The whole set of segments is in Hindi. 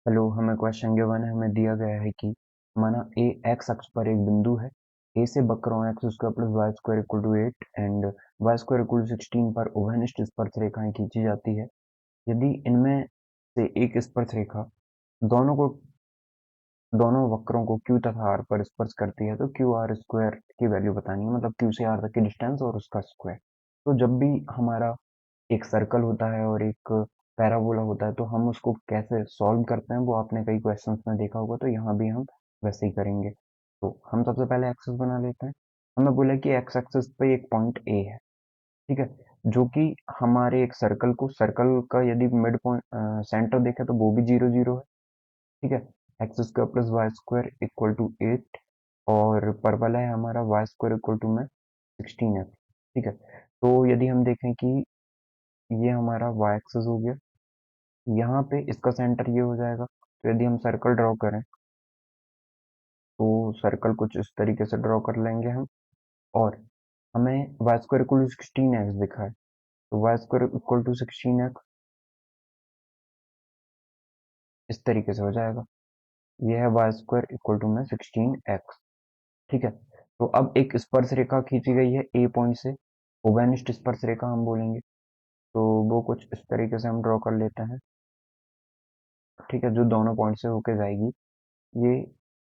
हेलो, हमें क्वेश्चन गिवन है। हमें दिया गया है कि माना ए एक्स अक्ष पर एक बिंदु है। ए से वक्रों x square plus y square equal to 8 and y square equal to 16 पर उभयनिष्ठ स्पर्शरेखाएं खींची जाती है। यदि इनमें से एक स्पर्शरेखा दोनों को दोनों वक्रों को क्यू तथा आर पर स्पर्श करती है तो क्यू आर स्क्वायर की वैल्यू बतानी है, मतलब क्यू से आर तक की डिस्टेंस और उसका स्क्वायर। तो जब भी हमारा एक सर्कल होता है और एक पैराबोला होता है तो हम उसको कैसे सॉल्व करते हैं वो आपने कई क्वेश्चंस में देखा होगा, तो यहाँ भी हम वैसे ही करेंगे। तो हम सबसे पहले एक्सेस बना लेते हैं। हमें बोला कि एक्स एक्सेस पे एक पॉइंट ए है, ठीक है, जो कि हमारे एक सर्कल का यदि मिड पॉइंट सेंटर देखे तो वो भी 0 0 है, ठीक है। X square plus y square equal to 8 और परवल है हमारा वाई स्क्वायर इक्वल टू में 16 एक्स, ठीक है। तो यदि हम देखें कि ये हमारा वाई एक्सेस हो गया, यहाँ पे इसका सेंटर ये हो जाएगा। तो यदि हम सर्कल ड्रॉ करें तो सर्कल कुछ इस तरीके से ड्रॉ कर लेंगे हम। और हमें y square equal to 16 x दिखा है, तो y square equal to 16 x इस तरीके से हो जाएगा। यह है वाई स्क्वायर इक्वल टू में 16 एक्स, ठीक है। तो अब एक स्पर्श रेखा खींची गई है ए पॉइंट से, उभयनिष्ठ स्पर्श रेखा हम बोलेंगे। तो वो कुछ इस तरीके से हम ड्रॉ कर लेते हैं, ठीक है, जो दोनों पॉइंट से होके जाएगी। ये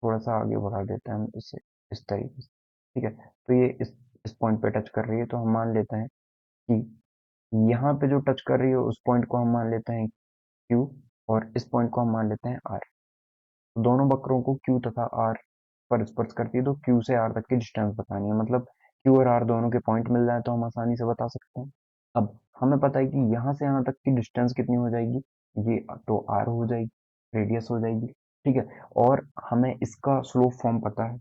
थोड़ा सा आगे बढ़ा देते हैं हम इसे इस तरीके से, ठीक है। तो ये इस पॉइंट पे टच कर रही है तो हम मान लेते हैं कि यहाँ पे जो टच कर रही है उस पॉइंट को हम मान लेते हैं क्यू, और इस पॉइंट को हम मान लेते हैं आर। तो दोनों वक्रों को क्यू तथा आर पर स्पर्श करती है तो क्यू से आर तक की डिस्टेंस बतानी है, मतलब क्यू और आर दोनों के पॉइंट मिल जाए तो हम आसानी से बता सकते हैं। अब हमें पता है कि यहाँ से यहाँ तक की डिस्टेंस कितनी हो जाएगी, ये तो आर हो जाएगी, रेडियस हो जाएगी, ठीक है। और हमें इसका स्लोप फॉर्म पता है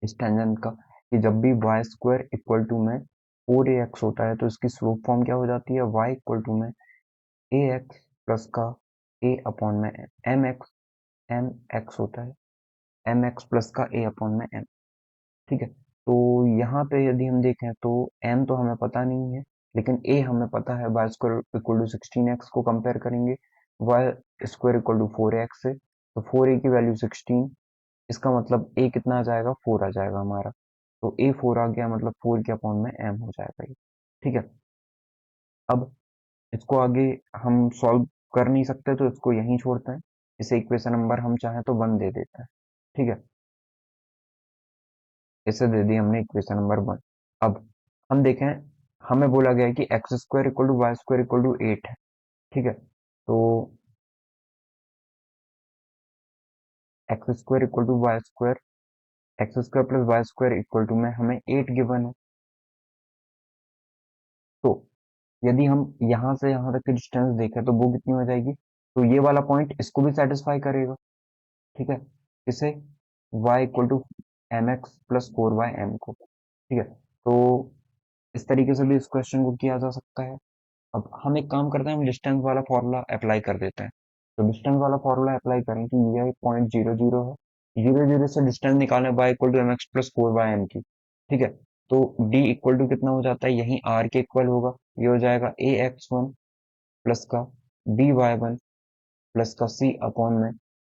इस टेंजेंट का, कि जब भी वाई स्क्वायर इक्वल टू में 4ax होता है तो इसकी स्लोप फॉर्म क्या हो जाती है, y इक्वल टू में ए एक्स प्लस का ए अपॉन में एम एक्स, एम एक्स होता है एम एक्स प्लस का ए अपॉन में एम, ठीक है। तो यहाँ पे यदि हम देखें तो m तो हमें पता नहीं है, लेकिन a हमें पता है। Y square equal to 16x को कंपेयर करेंगे Y square equal to 4x से, तो 4a की वैल्यू 16, इसका मतलब a कितना आ जाएगा, 4 आ जाएगा हमारा। तो a 4 आ गया, मतलब 4 के अपॉन में m हो जाएगा ये, ठीक है। अब इसको आगे हम सॉल्व कर नहीं सकते तो इसको यहीं छोड़ते हैं। इसे इक्वेशन नंबर हम चाहें तो 1 दे देते हैं, ठीक है। इसे दे दी हमने इक्वेशन नंबर 1। अब हम देखें, हमें बोला गया है कि x square equal to y square equal to 8 है, ठीक है। तो x square equal to y square, x square plus y square equal to में हमें 8 गिवन है। तो यदि हम यहाँ से यहाँ तक की डिस्टेंस देखें तो वो कितनी हो जाएगी, तो ये वाला पॉइंट इसको भी सेटिस्फाई करेगा, ठीक है। इसे y equal to m x plus 4y m को, ठीक है। तो इस तरीके से भी इस क्वेश्चन को किया जा सकता है। अब हम एक काम करते हैं, हम डिस्टेंस वाला फॉर्मूला अप्लाई कर देते हैं। तो डिस्टेंस वाला फॉर्मूला अप्लाई करें कि ये पॉइंट 0 0 है, 0 0 से डिस्टेंस निकालें y equal to m x plus 4y m की, ठीक है। तो d इक्वल टू कितना हो जाता है, यही r के इक्वल होगा। ये हो जाएगा a x1 प्लस का b y1 प्लस का c अपॉन में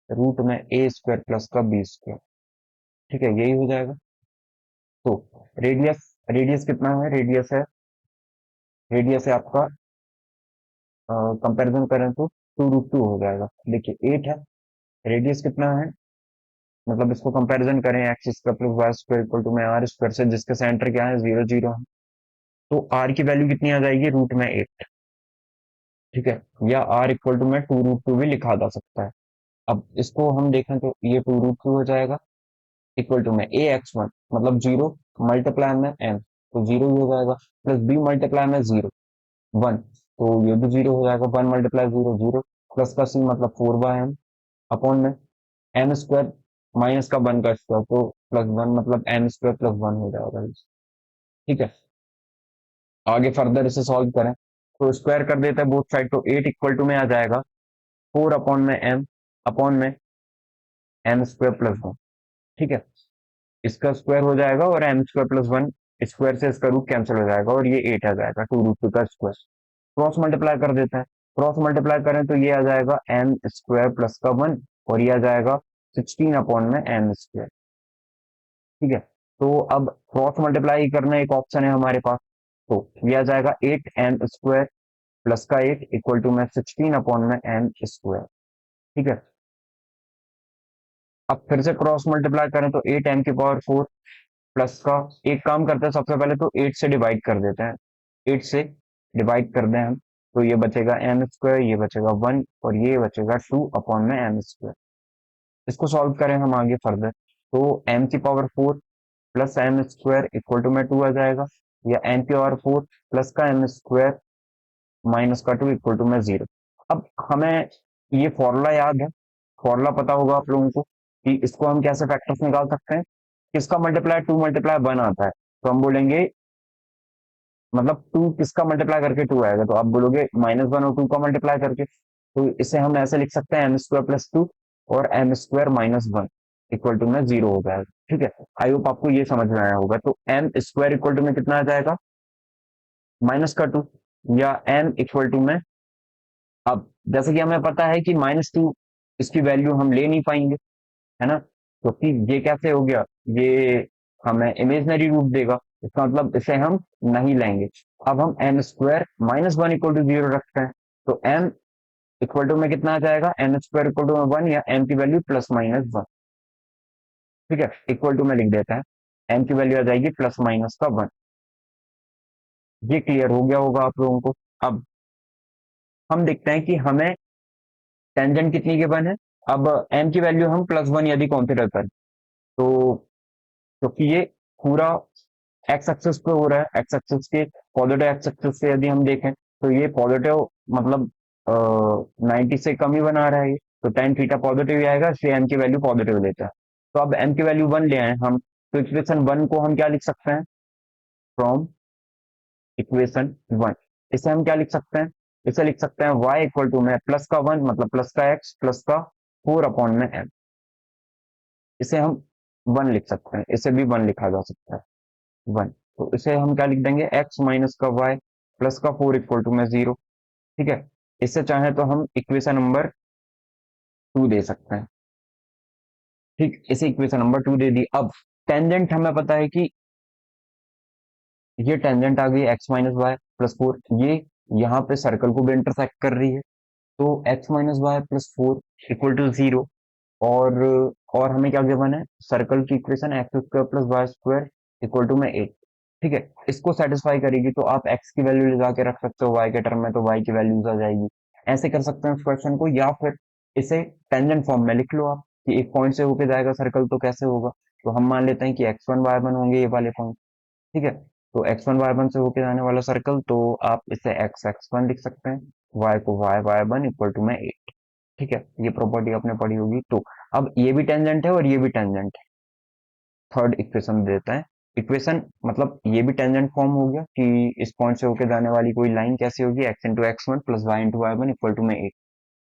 रूट में a स्क्वायर प्लस का b स्क्वायर, ठीक है, यही हो जाएगा। तो रेडियस रेडियस कितना है, रेडियस है आपका, कंपैरिजन करें तो 2 √2 हो जाएगा। देखिए 8 है, रेडियस कितना है, मतलब इसको कंपैरिजन करें x square plus y square equal to में आर स्क्वायर से, जिसके सेंटर क्या है 0 0 है। तो आर की वैल्यू कितनी आ जाएगी, रूट में 8, ठीक है। या आर इक्वल टू में 2 √2 भी लिखा जा सकता है। अब इसको हम देखें तो ये 2 √2 हो जाएगा इक्वल टू में ए एक्स वन, मतलब 0 मल्टीप्लाई में एम, तो 0 ही हो जाएगा, प्लस बी मल्टीप्लाई में 0 1, तो ये भी 0 हो जाएगा, 1 मल्टीप्लाई 0 0, प्लस का सी मतलब 4 बाय एम अपॉन में एम स्क्वायर माइनस का 1 का स्क्वायर, तो +1 मतलब एम स्क्वायर +1 हो जाएगा, ठीक है। आगे फर्दर इसे सॉल्व करें तो स्क्वायर कर देते हैं बोथ साइड, तो 8 इक्वल टू में आ जाएगा 4 अपॉन में एम अपॉन में एम स्क्वायर +1, ठीक है। इसका स्क्वायर हो जाएगा और एम स्क्वायर +1 स्क्वायर से इसका रूट कैंसिल हो जाएगा और ये 8 आ जाएगा, 2 √2 का स्क्वायर। क्रॉस मल्टीप्लाई कर देते हैं, क्रॉस मल्टीप्लाई करें तो ये आ जाएगा एम स्क्वायर प्लस का 1 और ये आ जाएगा 16 अपॉन में एम स्क्वायर। ठीक है, तो अब क्रॉस मल्टीप्लाई करना एक ऑप्शन है हमारे पास, तो ये आ जाएगा 8 एम स्क्वायर प्लस का 8 इक्वल टू में 16 अपॉन में एम स्क्वायर। ठीक है, अब फिर से क्रॉस मल्टीप्लाई करें तो 8 एम की पावर 4 प्लस का, एक काम करते हैं सबसे पहले तो 8 से डिवाइड कर देते हैं, 8 से डिवाइड कर दें हम तो ये बचेगा एम स्क्वायर, ये बचेगा 1 और ये बचेगा 2 अपॉन में एम स्क्वायर। इसको सॉल्व करें हम आगे फर्दर, तो एम की power 4 plus m square equal to में 2 आ जाएगा, या एम की पावर 4 प्लस का एम स्क्वायर माइनस का 2 इक्वल टू में 0। अब हमें ये फॉर्मूला याद है, फॉर्मूला पता होगा आप लोगों को कि इसको हम कैसे फैक्टर्स निकाल सकते हैं। किसका मल्टीप्लाई 2 मल्टीप्लाई 1 आता है, तो हम बोलेंगे मतलब 2 किसका मल्टीप्लाई करके 2 आएगा, तो आप बोलोगे -1 और 2 का मल्टीप्लाई करके, तो इसे हम ऐसे लिख सकते हैं एम स्क्वायर प्लस 2 और एम स्क्वायर -1 इक्वल टू में 0 हो जाएगा। ठीक है, आई होप आपको ये समझ में आया होगा। तो एम स्क्वायर इक्वल टू में कितना आ जाएगा, माइनस का 2, या एम इक्वल टू में, अब जैसे कि हमें पता है कि -2 इसकी वैल्यू हम ले नहीं पाएंगे, है ना, क्योंकि ये कैसे हो गया, ये हमें इमेजनरी रूट देगा, इसका मतलब इसे हम नहीं लेंगे। अब हम एम स्क्वायर -1 इक्वल टू 0 रखते हैं, तो एम इक्वल टू में कितना आ जाएगा, एम स्क्वायर इक्वल टू में 1, या एम की वैल्यू +-1। ठीक है, इक्वल टू में लिख देते हैं, एम की वैल्यू आ जाएगी +-1। ये क्लियर हो गया होगा आप लोगों को। अब हम देखते हैं कि हमें टेंजेंट कितनी गिवन है। अब एम की वैल्यू हम +1 यदि कंसिडर करें, तो क्योंकि ये पूरा एक्स एक्सिस पे हो रहा है, एक्स एक्सिस के पॉजिटिव एक्स एक्सिस से यदि हम देखें तो ये पॉजिटिव मतलब 90 से कम ही बना रहा है ये, तो टेन थीटा पॉजिटिव ही आएगा, इसलिए एम की वैल्यू पॉजिटिव लेता है। तो अब एम की वैल्यू 1 ले आए हम, तो इक्वेशन 1 को हम क्या लिख सकते हैं, फ्रॉम इक्वेशन 1 इसे हम क्या लिख सकते हैं, इसे लिख सकते हैं y इक्वल टू में प्लस का 1 मतलब प्लस का x प्लस का 4 अपॉन में m। इसे हम 1 लिख सकते हैं, इसे भी 1 लिखा जा सकता है, 1। तो इसे हम क्या लिख देंगे, x माइनस का y प्लस का 4 इक्वल टू में 0। ठीक है, इससे चाहे तो हम इक्वेशन नंबर 2 दे सकते हैं। ठीक, इसे इक्वेशन नंबर 2 दे दी। अब टेंजेंट हमें पता है कि ये टेंजेंट आ गई x माइनस वाई प्लस 4, ये यहाँ पे सर्कल को भी इंटरसेक्ट कर रही है, तो x minus y plus 4 equal to 0। और और हमें क्या गिवन है, सर्कल की equation x square plus y square equal to में 8। ठीक है, इसको सेटिस्फाई करेगी तो आप x की वैल्यू ले जाके रख सकते हो y के टर्म में, तो y की वैल्यूज आ जाएगी। ऐसे कर सकते हैं इस क्वेश्चन को, या फिर इसे टेंजेंट फॉर्म में लिख लो आप कि एक पॉइंट से होके जाएगा सर्कल तो कैसे होगा, तो हम मान लेते हैं कि x1 y1 होंगे ये वाले पॉइंट। ठीक है, तो x1 y1 से होके जाने वाला सर्कल, तो आप इसे x1 लिख सकते हैं, y को y1 इक्वल टू में 8। ठीक है, ये प्रॉपर्टी आपने पढ़ी होगी। तो अब ये भी टेंजेंट है और ये भी टेंजेंट है, थर्ड इक्वेशन देते हैं। इक्वेशन मतलब ये भी टेंजेंट फॉर्म हो गया कि इस पॉइंट से होकर जाने वाली कोई लाइन कैसी होगी, x into x1 plus y into y1 equal to में 8,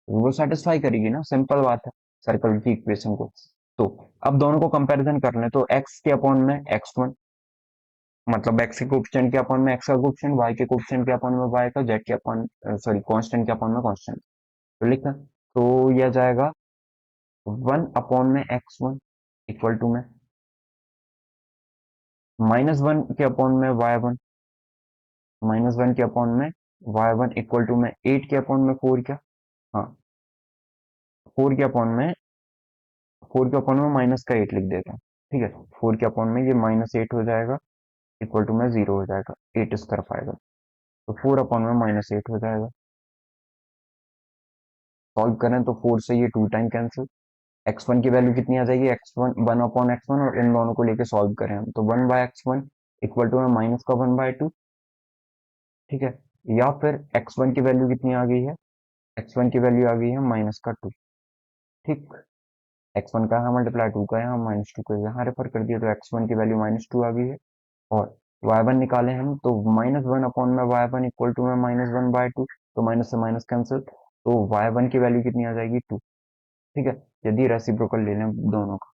वो सेटिस्फाई करेगी ना, सिंपल बात है सर्कल की इक्वेशन को। तो अब दोनों को कंपैरिजन कर लें, तो x के अपॉन में x1 मतलब x के कोएफिशिएंट के अपॉन में x का कोएफिशिएंट, y के कोएफिशिएंट के अपॉन में y का, z के अपॉन सॉरी कांस्टेंट के अपॉन में कांस्टेंट, तो लिखा, तो यह जाएगा 1 अपॉन में x1 इक्वल टू में -1 के अपॉन में y1, -1 के अपॉन में y1 इक्वल टू में 8 के अपॉन में 4 क्या, हाँ 4 के अपॉन में, 4 के अपॉन में माइनस का 8 लिख देते हैं। ठीक है, 4 के अपॉन में ये -8 हो जाएगा इक्वल टू में 0 हो जाएगा, 8 इस तरफ आएगा, तो 4 अपॉन में -8 हो जाएगा। सॉल्व करें तो 4 से ये 2 टाइम कैंसिल, x1 की वैल्यू कितनी आ जाएगी, x1 1 अपॉन x1, और इन दोनों को लेके सॉल्व करें हम, तो 1 बाय x1 इक्वल टू में माइनस का 1/2। ठीक है, या फिर x1 की वैल्यू कितनी आ गई है, x1 की वैल्यू आ गई है माइनस का 2। ठीक, x1 का यहाँ मल्टीप्लाई 2 का यहाँ -2 का यहाँ रेफर कर दिया, तो x1 की वैल्यू -2 आ गई है। और y1 निकाले हम, तो -1 अपॉन में y1 इक्वल टू में -1/2, तो माइनस से माइनस कैंसिल, तो y1 की वैल्यू कितनी आ जाएगी 2। ठीक है, यदि रेसिप्रोकल ले लें दोनों का,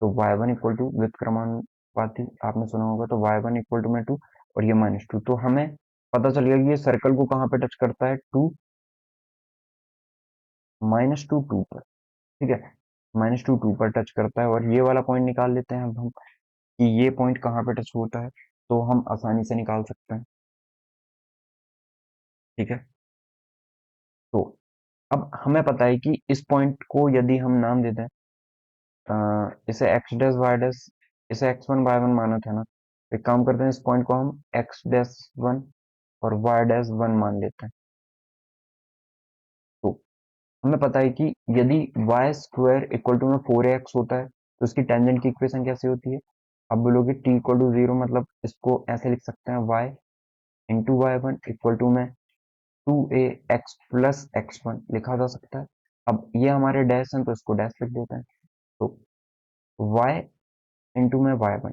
तो y1 इक्वल टू विद क्रमानुपाती आपने सुना होगा, तो y1 इक्वल टू में 2 और ये -2, तो हमें पता चल गया कि ये सर्कल को कहाँ पे टच करता है, 2 -2 2 पर, ठीक है? -2 2 पर टच करता है और ये वाला पॉइंट निकाल लेते हैं अब हम कि ये पॉइंट कहाँ पे टच होता है, तो हम आसानी से निकाल सकते हैं, ठीक है? तो अब हमें पता है कि इस पॉइंट को यदि हम नाम दे दें इसे x डैश y डैश, इसे x1 y1 माना था ना, एक काम करते हैं इस पॉइंट को हम x डैश 1 और y डैश 1 मान लेते हैं। तो हमें पता है कि यदि वाई स्क्वायर इक्वल टू में 4x होता है तो इसकी टेंजेंट की इक्वेशन कैसे होती है? अब बोलोगे t इक्वल टू 0 मतलब इसको ऐसे लिख सकते हैं y into y one equal to में 2ax प्लस x1 लिखा जा सकता है। अब ये हमारे डैश हैं तो इसको डैश लिख देते हैं। तो y इंटू में y1,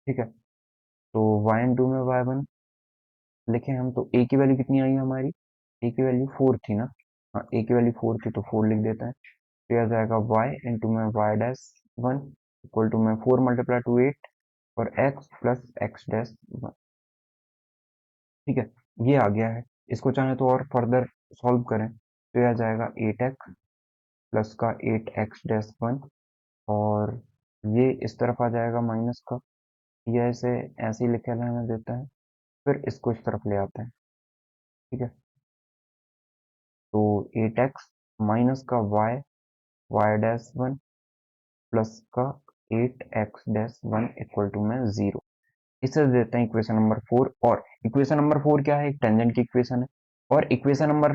ठीक है? तो y इंटू में y1 लिखे हम तो a की वैल्यू कितनी आई हमारी? a की वैल्यू 4 थी ना? हाँ, a की वैल्यू 4 थी तो 4 लिख देते हैं। तो यह जाएगा y इंटू में y डैश 1 इक्वल टू में 4 मल्टीप्लाई टू 8 और x प्लस x डैश 1, ठीक है? ये आ गया है। इसको चाहे तो और फर्दर सॉल्व करें तो यह जाएगा 8x प्लस का 8x डैश 1 और ये इस तरफ आ जाएगा माइनस का, यह इसे ऐसे ही लिखे रहने देता है, फिर इसको इस तरफ ले आते हैं, ठीक है? तो 8x माइनस का y डैश 1 प्लस का 8x डैश 1 इक्वल टू में 0। इसे देते हैं इक्वेशन नंबर 4 और इक्वेशन नंबर 4 क्या है? एक टेंजेंट की इक्वेशन है और इक्वेशन नंबर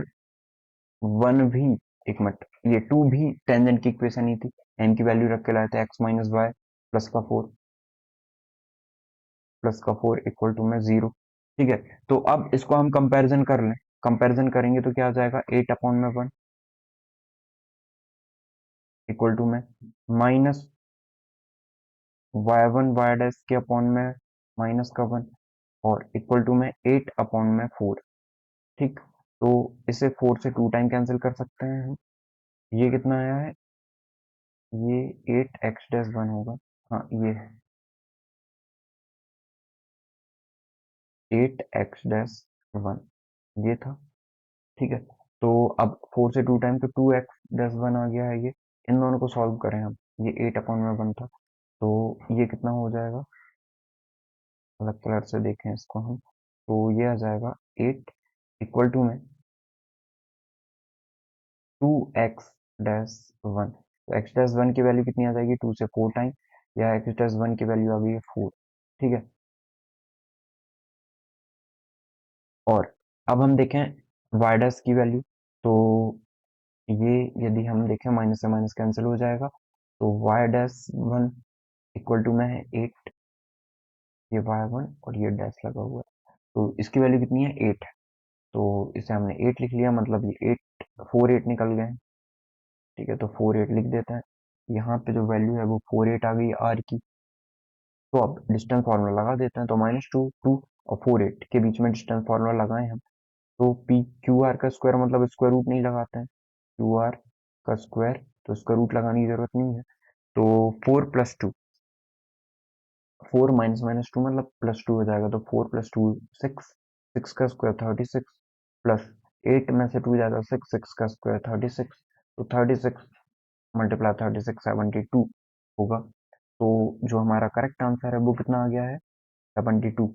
1 भी, एक मिनट, ये 2 भी टेंजेंट की इक्वेशन ही थी। n की वैल्यू रख के लाए थे x माइनस वाई प्लस का 4 इक्वल टू में 0, ठीक है? तो अब इसको हम कंपैरिजन कर लें, कंपैरिजन करेंगे तो क्या आ जाएगा? 8 अपॉन में 1 इक्वल टू में माइनस y1 y डैश के अपॉन में माइनस का 1 और इक्वल टू में 8 अपॉन में 4, ठीक? तो इसे 4 से 2 टाइम कैंसिल कर सकते हैं हम। ये कितना आया है? ये 8x डैश 1 होगा। हाँ, ये 8x डैश 1 ये था, ठीक है? तो अब 4 से 2 टाइम तो 2x डैश 1 आ गया है ये। इन दोनों को सॉल्व करें हम, ये 8 अपॉन में 1 था तो ये कितना हो जाएगा? अलग कलर से देखें इसको हम, तो ये आ जाएगा 8 इक्वल टू में 2x डैश 1। तो x डैश 1 की वैल्यू कितनी आ जाएगी? 2 से 4 टाइम, या x डैश 1 की वैल्यू आ गई है 4, ठीक है? और अब हम देखें y डैश की वैल्यू, तो ये यदि हम देखें माइनस से माइनस कैंसिल हो जाएगा तो y डैश 1 इक्वल टू में है 8, ये y1 और ये डैश लगा हुआ है तो इसकी वैल्यू कितनी है? 8 है। तो इसे हमने 8 लिख लिया, मतलब ये 8 4 8 निकल गए हैं, ठीक है? तो 4 8 लिख देते हैं। यहाँ पे जो वैल्यू है वो 4 8 आ गई r की। तो अब डिस्टेंस फार्मूला लगा देते हैं, तो -2 2 और 4 8 के बीच में डिस्टेंस फार्मूला लगाए हम, तो पी क्यू आर का स्क्वायर मतलब स्क्वायर रूट नहीं लगाते हैं, क्यू आर का स्क्वायर तो स्क्वायर रूट लगाने की जरूरत नहीं है। तो 4 प्लस 2, 4 माइनस माइनस 2 मतलब प्लस 2 हो जाएगा, तो 4 प्लस 2 6, 6 का स्क्वायर 36 प्लस 8 में से 2 जाएगा 6, 6 का स्क्वायर 36, तो 36 मल्टीप्लाई 36 72 होगा। तो जो हमारा करेक्ट आंसर है वो कितना आ गया है? 72।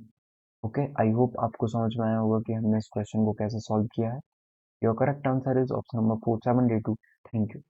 ओके, आई होप आपको समझ में आया होगा कि हमने इस क्वेश्चन को कैसे सॉल्व किया है। Your correct answer is option number 4 72। Thank you.